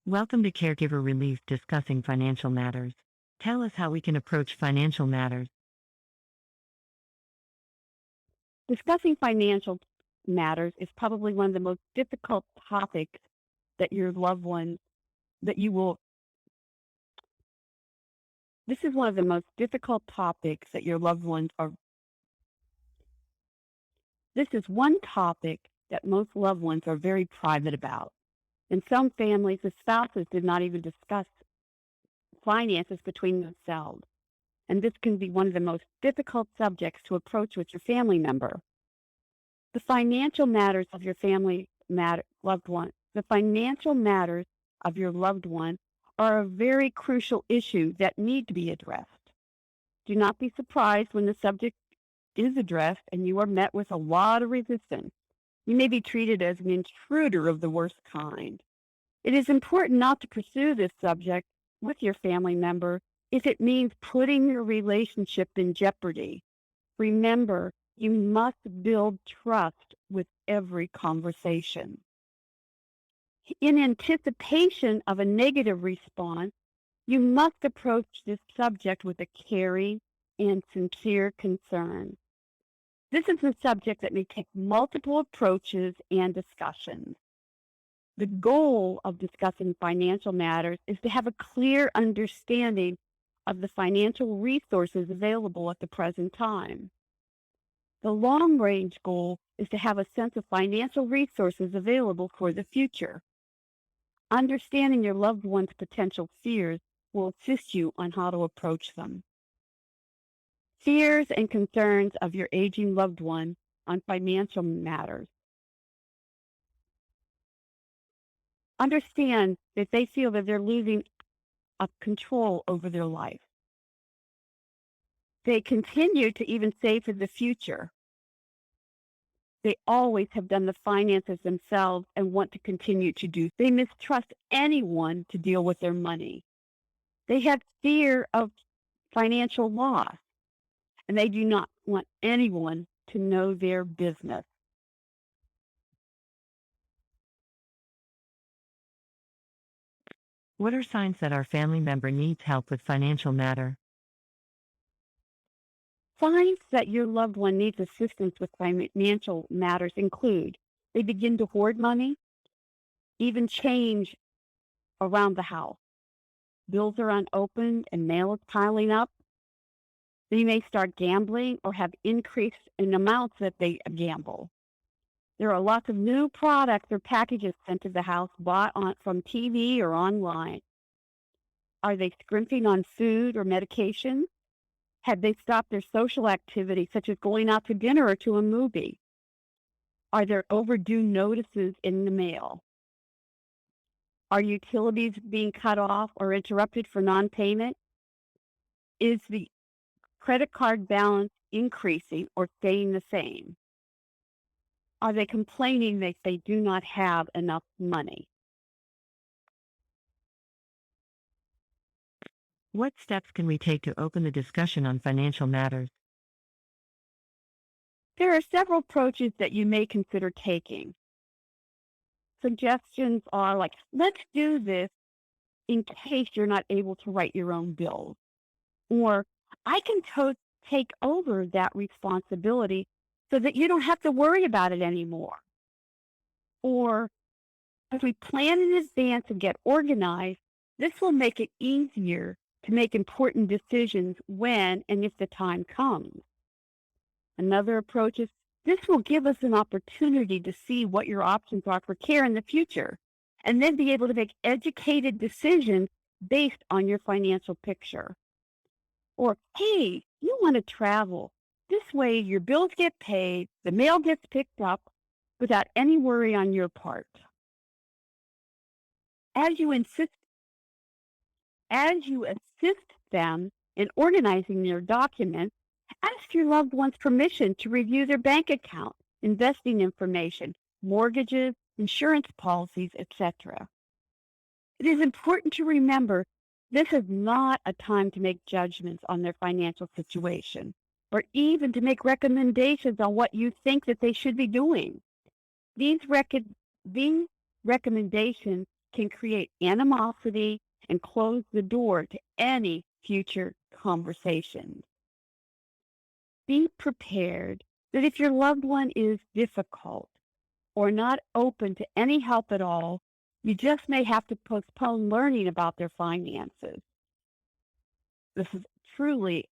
Welcome to Caregiver Relief Discussing Financial Matters. Tell us how we can approach financial matters. Discussing financial matters is probably one of the most difficult topics that your loved ones, that you will, this is one of the most difficult topics that your loved ones are, this is one topic that most loved ones are very private about. In some families, the spouses did not even discuss finances between themselves. And this can be one of the most difficult subjects to approach with your family member. The financial matters of your loved one. The financial matters of your loved one are a very crucial issue that need to be addressed. Do not be surprised when the subject is addressed and you are met with a lot of resistance. You may be treated as an intruder of the worst kind. It is important not to pursue this subject with your family member if it means putting your relationship in jeopardy. Remember, you must build trust with every conversation. In anticipation of a negative response, you must approach this subject with a caring and sincere concern. This is a subject that may take multiple approaches and discussions. The goal of discussing financial matters is to have a clear understanding of the financial resources available at the present time. The long-range goal is to have a sense of financial resources available for the future. Understanding your loved one's potential fears will assist you on how to approach them. Fears and concerns of your aging loved one on financial matters. Understand that they feel that they're losing control over their life. They continue to even save for the future. They always have done the finances themselves and want to continue to do. They mistrust anyone to deal with their money. They have fear of financial loss, and they do not want anyone to know their business. What are signs that our family member needs help with financial matter? Signs that your loved one needs assistance with financial matters include they begin to hoard money, even change around the house. Bills are unopened and mail is piling up. They may start gambling or have increased in amounts that they gamble. There are lots of new products or packages sent to the house bought from TV or online. Are they scrimping on food or medication? Have they stopped their social activities, such as going out to dinner or to a movie? Are there overdue notices in the mail? Are utilities being cut off or interrupted for non-payment? Is the credit card balance increasing or staying the same? Are they complaining that they do not have enough money? What steps can we take to open the discussion on financial matters? There are several approaches that you may consider taking. Suggestions are like, let's do this in case you're not able to write your own bills. Or, I can take over that responsibility so that you don't have to worry about it anymore. Or, if we plan in advance and get organized, this will make it easier to make important decisions when and if the time comes. Another approach is this will give us an opportunity to see what your options are for care in the future, and then be able to make educated decisions based on your financial picture. Or, hey, you want to travel. This way your bills get paid, the mail gets picked up without any worry on your part. As you assist them in organizing their documents, ask your loved one's permission to review their bank account, investing information, mortgages, insurance policies, etc. It is important to remember this is not a time to make judgments on their financial situation, or even to make recommendations on what you think that they should be doing. These recommendations can create animosity and close the door to any future conversations. Be prepared that if your loved one is difficult or not open to any help at all, you just may have to postpone learning about their finances. This is truly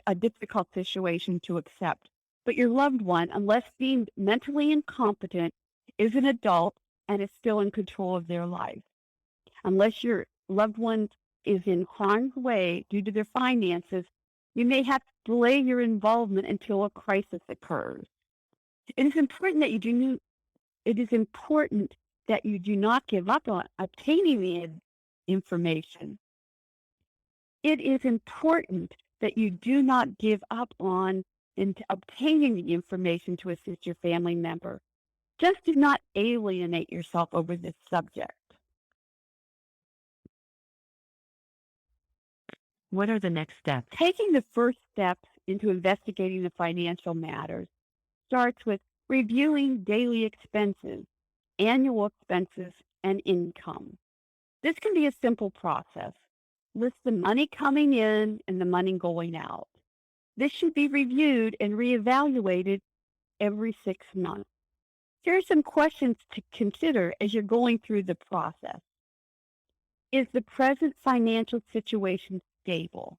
a difficult situation to accept. But your loved one, unless deemed mentally incompetent, is an adult and is still in control of their life. Unless your loved one is in harm's way due to their finances, you may have to delay your involvement until a crisis occurs. It is important that you do not give up on obtaining the information. It is important that you do not give up on obtaining the information to assist your family member. Just do not alienate yourself over this subject. What are the next steps? Taking the first steps into investigating the financial matters starts with reviewing daily expenses, annual expenses, and income. This can be a simple process. List the money coming in and the money going out. This should be reviewed and reevaluated every 6 months. Here are some questions to consider as you're going through the process. Is the present financial situation stable?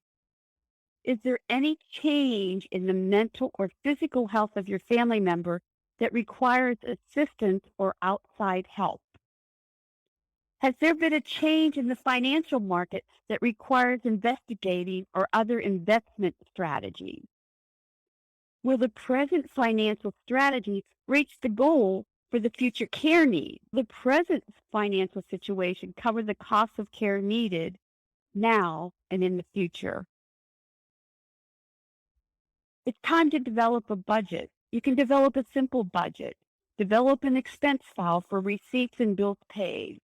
Is there any change in the mental or physical health of your family member that requires assistance or outside help? Has there been a change in the financial market that requires investigating or other investment strategies? Will the present financial strategy reach the goal for the future care needs? The present financial situation cover the cost of care needed now and in the future? It's time to develop a budget. You can develop a simple budget. Develop an expense file for receipts and bills paid.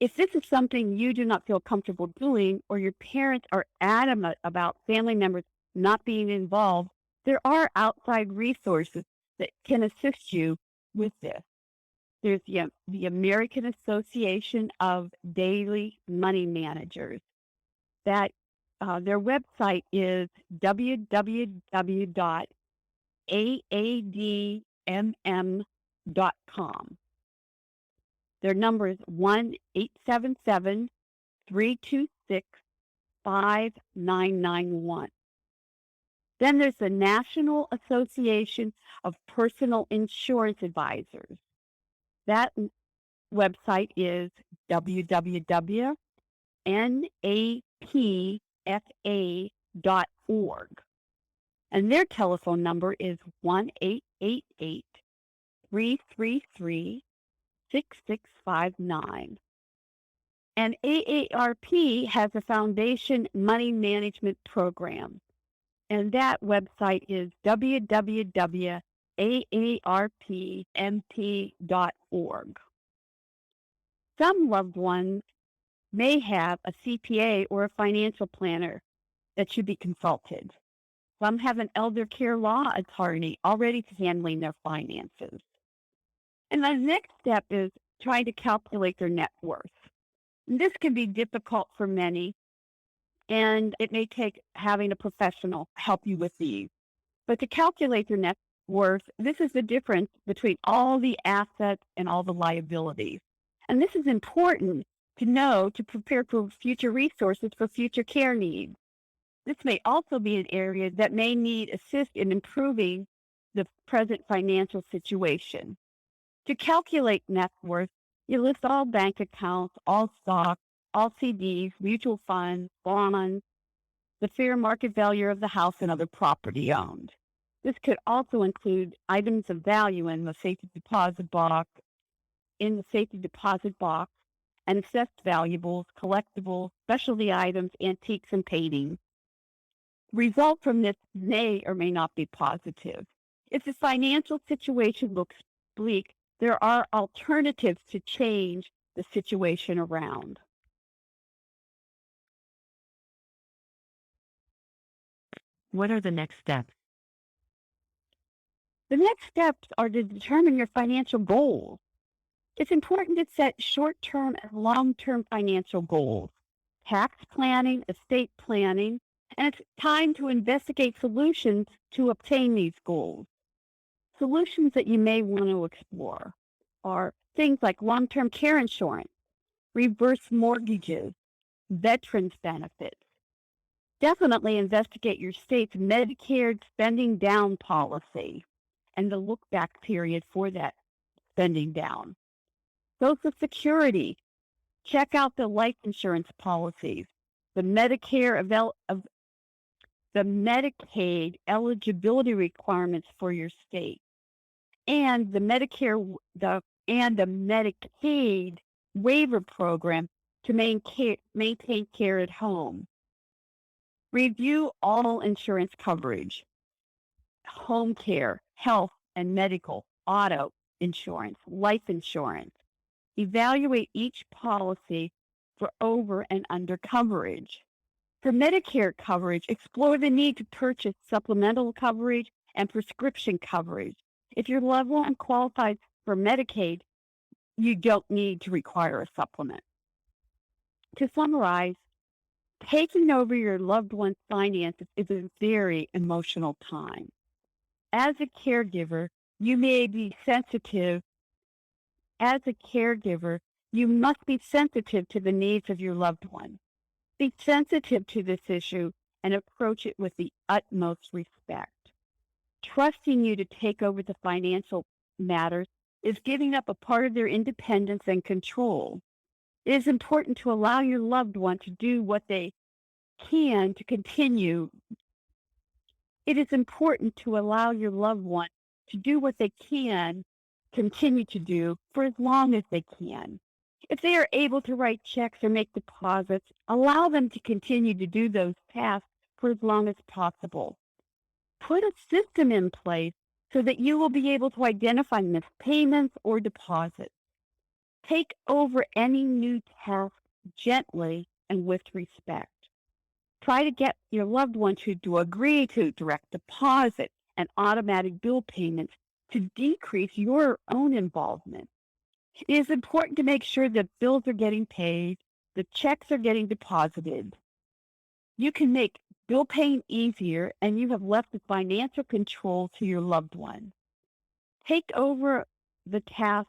If this is something you do not feel comfortable doing, or your parents are adamant about family members not being involved, there are outside resources that can assist you with this. There's the American Association of Daily Money Managers. Their website is www.aadmm.com. Their number is 1-877-326-5991. Then there's the National Association of Personal Insurance Advisors. That website is www.napfa.org. And their telephone number is 1-888-333-6659. And AARP has a foundation money management program, and that website is www.aarpmp.org. Some loved ones may have a CPA or a financial planner that should be consulted. Some have an elder care law attorney already handling their finances. And the next step is trying to calculate their net worth. And this can be difficult for many, and it may take having a professional help you with these. But to calculate your net worth, this is the difference between all the assets and all the liabilities. And this is important to know to prepare for future resources for future care needs. This may also be an area that may need assist in improving the present financial situation. To calculate net worth, you list all bank accounts, all stocks, all CDs, mutual funds, bonds, the fair market value of the house and other property owned. This could also include items of value in the safety deposit box, and assessed valuables, collectibles, specialty items, antiques, and paintings. Result from this may or may not be positive. If the financial situation looks bleak, there are alternatives to change the situation around. What are the next steps? The next steps are to determine your financial goals. It's important to set short-term and long-term financial goals, tax planning, estate planning, and it's time to investigate solutions to obtain these goals. Solutions that you may want to explore are things like long-term care insurance, reverse mortgages, veterans benefits. Definitely investigate your state's Medicare spending down policy and the look back period for that spending down. Social Security, check out the life insurance policies, the the Medicaid eligibility requirements for your state, and the Medicaid waiver program to maintain care at home. Review all insurance coverage, home care, health and medical, auto insurance, life insurance. Evaluate each policy for over and under coverage. For Medicare coverage, explore the need to purchase supplemental coverage and prescription coverage. If your loved one qualifies for Medicaid, you don't need to require a supplement. To summarize, taking over your loved one's finances is a very emotional time. As a caregiver, you may be sensitive. As a caregiver, you must be sensitive to the needs of your loved one. Be sensitive to this issue and approach it with the utmost respect. Trusting you to take over the financial matters is giving up a part of their independence and control. It is important to allow your loved one to do what they can to continue. It is important to allow your loved one to do what they can, continue to do for as long as they can. If they are able to write checks or make deposits, allow them to continue to do those tasks for as long as possible. Put a system in place so that you will be able to identify missed payments or deposits. Take over any new task gently and with respect. Try to get your loved one to agree to direct deposit and automatic bill payments to decrease your own involvement. It is important to make sure that bills are getting paid, the checks are getting deposited. You can make bill paying easier and you have left the financial control to your loved one. Take over the task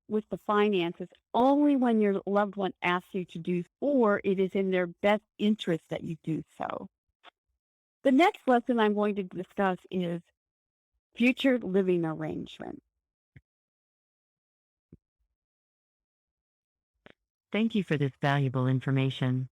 with the finances only when your loved one asks you to do, or it is in their best interest that you do so. The next lesson I'm going to discuss is future living arrangements. Thank you for this valuable information.